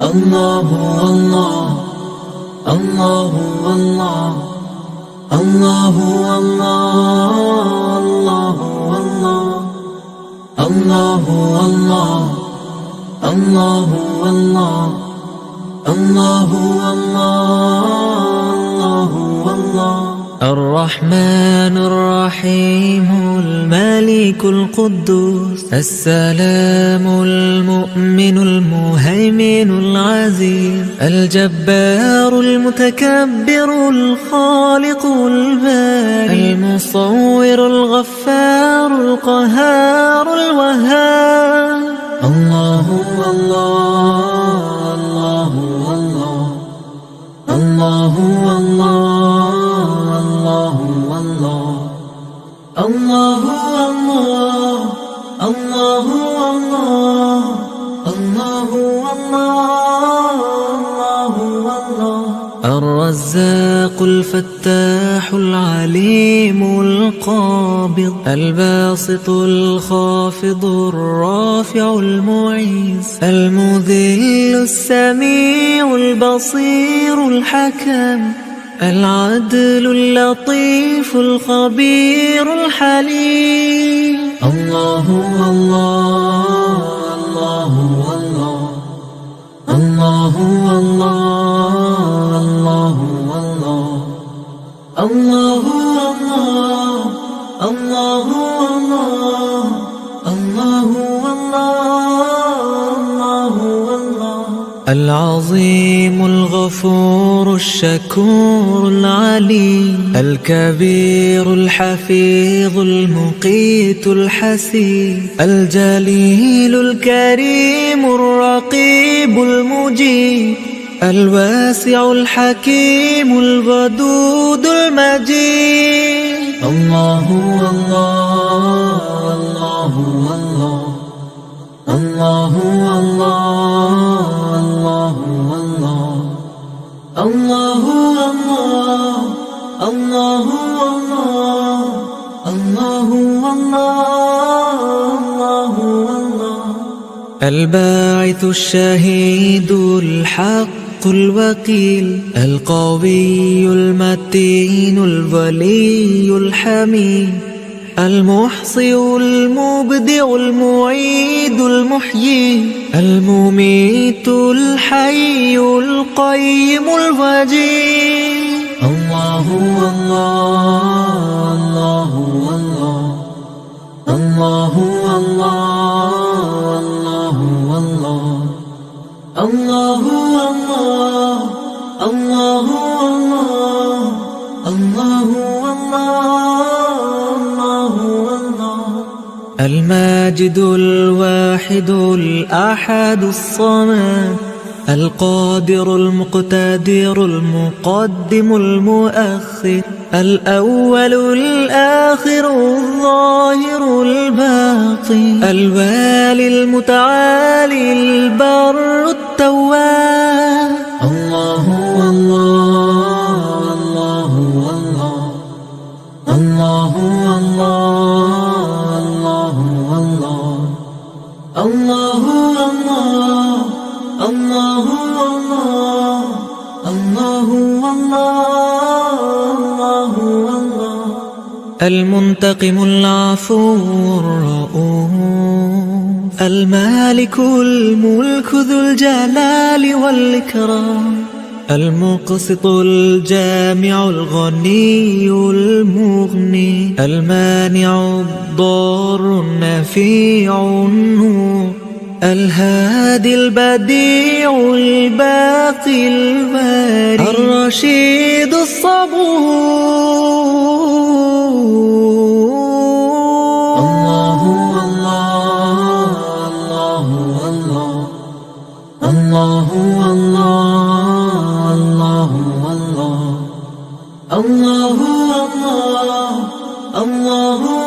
الله الله الله الله الله الله الله الله الله الله الله الله الله الرحمن الرحيم الملك القدوس السلام المؤمن المهيمن العزيز الجبار المتكبر الخالق البارئ المصور الغفار القهار الوهاب الله الله الله الله الله الله الله الله الله الله الله الرزاق الفتاح العليم القابض الباسط الخافض الرافع المعيز المذل السميع البصير الحكم العدل اللطيف الخبير الحليم الله الله الله الله الله الله الله الله الله الله الله العظيم الغفور الشكور العليم الكبير الحفيظ المقيت الحسيب الجليل الكريم الرقيب المجيب الواسع الحكيم الودود المجيد الله الله الله الله الله الله الله الله الله الله الله الباعث الشهيد الحق الوكيل القوي المتين الولي الحميد المحصي المبدع المعيد المحيي المميت الحي القيم الوجيه الله الله الله الله الله الله الله الله الله الماجد الواحد الأحد الصمد القادر المقتدر المقدم المؤخر الأول الآخر الظاهر الباطن الوالي المتعالي البر التواب الله الله الله الله الله الله الله الله الله الله المنتقم العفو الرؤوف المالك الملك ذو الجلال والإكرام المقسط الجامع الغني المغني المانع الضار النفيع النور الهادي البديع الباقي الباري الرشيد الصبور الله الله الله الله الله الله الله الله